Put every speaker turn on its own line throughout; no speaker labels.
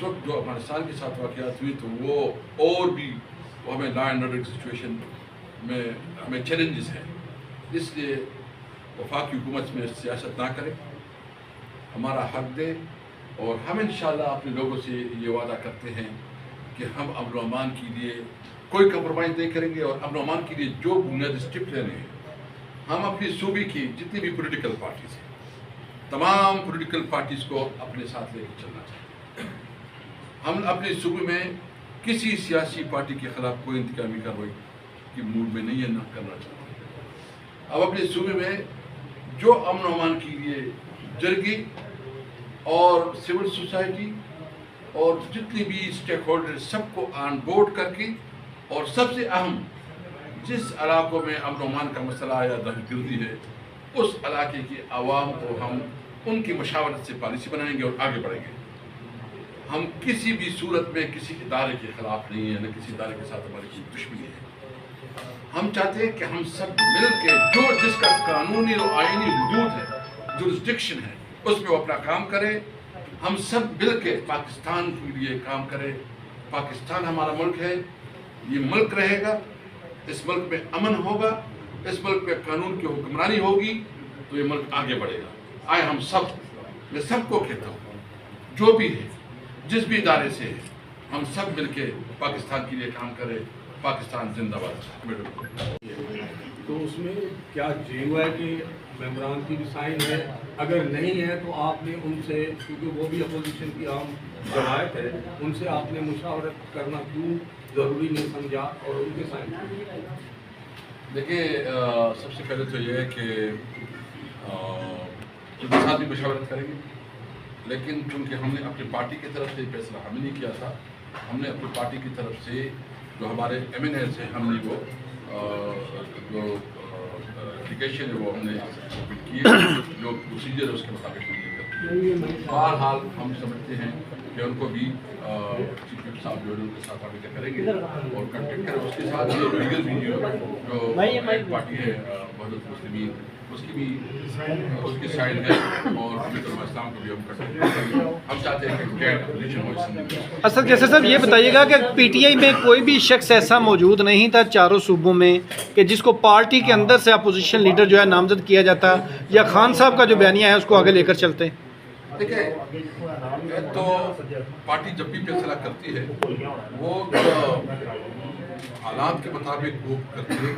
اس وقت جو افغانستان کے ساتھ واقعات ہوئے تو وہ اور بھی ہمیں لا اینڈ آرڈر سچویشن میں ہمیں چیلنجز ہیں. اس لیے وفاقی حکومت میں سیاست نہ کرے, ہمارا حق دے, اور ہم انشاءاللہ اپنے لوگوں سے یہ وعدہ کرتے ہیں کہ ہم امن و امان کے لیے کوئی کمپرومائز نہیں کریں گے, اور امن و امان کے لیے جو بنیادی اسٹیپ لینے ہیں ہم اپنی صوبے کی جتنی بھی پولیٹیکل پارٹیز ہیں تمام پولیٹیکل پارٹیز کو اپنے ساتھ لے کے چلنا چاہتے ہیں. ہم اپنے صوبے میں کسی سیاسی پارٹی کے خلاف کوئی انتقامی کارروائی کی موڈ میں نہیں کرنا چاہتے. اب اپنے صوبے میں جو امن و امان کے لیے جرگی اور سول سوسائٹی اور جتنی بھی اسٹیک ہولڈر سب کو آن بورڈ کر کے, اور سب سے اہم جس علاقوں میں امن و امان کا مسئلہ یا دہشت گردی ہے اس علاقے کے عوام کو ہم ان کی مشاورت سے پالیسی بنائیں گے اور آگے بڑھیں گے. ہم کسی بھی صورت میں کسی ادارے کے خلاف نہیں ہیں, نہ کسی ادارے کے ساتھ ہماری کوئی دشمنی ہے. ہم چاہتے ہیں کہ ہم سب مل کے جو جس کا قانونی اور آئینی حدود ہے, جورسڈکشن ہے, اس میں وہ اپنا کام کرے. ہم سب مل کے پاکستان کے لیے کام کرے. پاکستان ہمارا ملک ہے, یہ ملک رہے گا, اس ملک میں امن ہوگا, اس ملک میں قانون کی حکمرانی ہوگی تو یہ ملک آگے بڑھے گا. آئے ہم سب, میں سب کو کہتا ہوں جو بھی ہے جس بھی ادارے سے ہے, ہم سب مل کے پاکستان کے لیے کام کرے. پاکستان زندہ باد.
تو اس میں کیا جی ہے کہ ممبران کی بھی سائن ہے؟ اگر نہیں ہے تو آپ نے ان سے, کیونکہ وہ بھی اپوزیشن کی عام جماعت ہے, ان سے آپ نے مشاورت کرنا کیوں ضروری نہیں سمجھا اور ان کے سائن کیوں؟
دیکھیے, سب سے پہلے تو یہ ہے کہ ان کے ساتھ بھی مشاورت کریں گے, لیکن چونکہ ہم نے اپنی پارٹی کی طرف سے فیصلہ ہم نے نہیں کیا تھا, ہم نے اپنی پارٹی کی طرف سے جو ہمارے ایم این ایز ہیں ہم نے وہ جو اپلیکیشن ہے وہ ہم نے سبمٹ کیے, جو پروسیجر ہے اس کے مطابق ہم نے کر. بہرحال ہم سمجھتے ہیں کہ ان کو بھی چیف وپ صاحب جو ہے ان کے ساتھ رابطہ کریں گے اور کنٹیکٹ کریں. اس کے ساتھ جو لیگل بھی جو پارٹی ہے وحدت مسلمین, اس کی بھی اس کی سائڈ ہے, اور اسلام کو بھی ہم کنٹیکٹ کریں گے. ہم چاہتے ہیں کہ گیٹ اپوزیشن ہو.
اسد جیسے صاحب یہ بتائیے گا کہ پی ٹی آئی میں کوئی بھی شخص ایسا موجود نہیں تھا چاروں صوبوں میں کہ جس کو پارٹی کے اندر سے اپوزیشن لیڈر جو ہے نامزد کیا جاتا, یا خان صاحب کا جو بیانیہ ہے اس کو آگے لے کر چلتے ہیں؟
دیکھیں, تو پارٹی جب بھی فیصلہ کرتی ہے وہ حالات کے مطابق وہ کرتی ہے.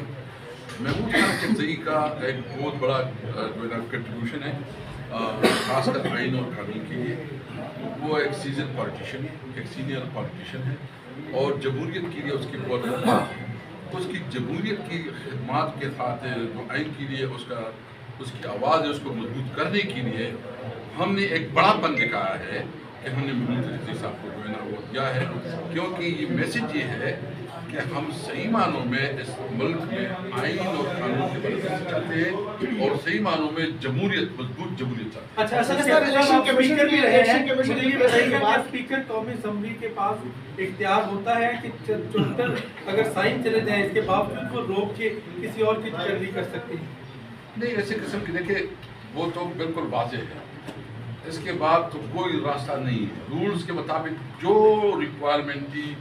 محمود خان قرضئی کا ایک بہت بڑا جو ہے کنٹریبیوشن ہے, خاص کر آئین اور قانون کے لیے. وہ ایک سیزن پالیٹیشین ہے, ایک سینئر پالیٹیشین ہے, اور جمہوریت کے لیے اس کی بہت خدمات ہے. اس کی جمہوریت کی خدمات کے ساتھ جو آئین کے لیے اس کی آواز ہے اس کو مضبوط کرنے کے لیے ہم نے ایک بڑا پن دکھایا ہے کہ ہم نے محمود قرضئی صاحب کو جو ہے نا وہ دیا ہے, کیونکہ یہ میسج یہ ہے کہ ہم صحیح معنوں میں اس ملک میں آئین اور قانون کے بارے میں چاہتے ہیں, اور صحیح معنوں میں جمہوریت, مضبوط جمہوریت چاہتے ہیں.
اچھا, اسپیکر بھی رہے ہیں, مجھے یہ بتائیے کہ اسپیکر قومی اسمبلی کے پاس اختیار ہوتا ہے کہ 74 اگر سائن چلے جائیں اس کے باوجود وہ روک کے کسی اور کی پیروی کر سکتے ہیں؟
نہیں, ایسے قسم کی دیکھیں وہ تو بالکل واضح ہے. اس کے بعد تو کوئی راستہ نہیں ہے. رولز کے مطابق جو ریکوائرمنٹ تھی,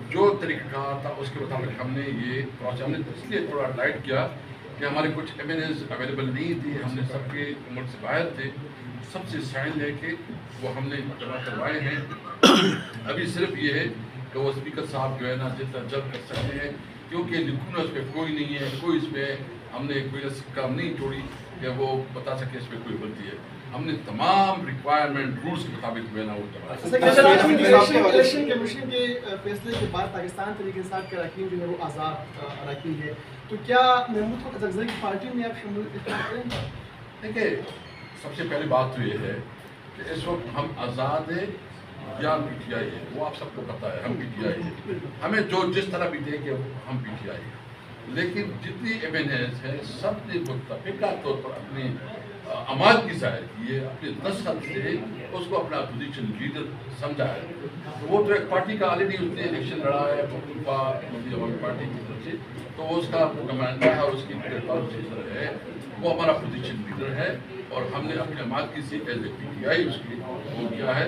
جو طریقہ کار تھا, اس کے مطابق ہم نے یہ پروسیس, ہم نے اس لیے تھوڑا لائٹ کیا کہ ہمارے کچھ ایم این ایز اویلیبل نہیں تھے, ہم نے سب کے ملک سے باہر تھے, سب سے سائن لے کے وہ ہم نے جمع کروائے ہیں. ابھی صرف یہ ہے کہ وہ اسپیکر صاحب جو ہے نا جتنا جلد کر سکتے ہیں, کیونکہ لکھنا اس پہ کوئی نہیں ہے, کوئی اس پہ ہم نے کوئی کام نہیں چھوڑی کہ وہ بتا سکے اس پہ کوئی غلطی ہے. ہم نے تمام ریکوائرمنٹ رولز کے مطابق جو ہے نا وہ
الیکشن کمیشن کے فیصلے کے بعد پاکستان تحریک انصاف کے اراکین جو ہے وہ آزاد اراکین ہے, تو کیا محمود قرضئی کی پارٹی میں آپ شمولیت کریں گے؟
دیکھیے, سب سے پہلی بات تو یہ ہے کہ اس وقت ہم آزاد ہیں یا پی ٹی آئی ہے, وہ آپ سب کو پتہ ہے. ہم پی ٹی آئی ہے, ہمیں جو جس طرح بھی دے کہ ہم پی ٹی آئی ہے, لیکن جتنی ایم این ایز ہیں سب نے متفقہ طور پر اپنی عماد کی ظاہر کی ہے, اپنے نسل سے اس کو اپنا اپوزیشن لیڈر سمجھا ہے. وہ تو ایک پارٹی کا آلریڈی اس نے الیکشن لڑا ہے مختلفہ عوامی پارٹی کی طرف سے, تو وہ اس کا نمائندہ ہے اور اس کی پروسیسر ہے, وہ ہمارا اپوزیشن لیڈر ہے, اور ہم نے اپنے عماد کی سی as a P T I اس کی وہ کیا ہے.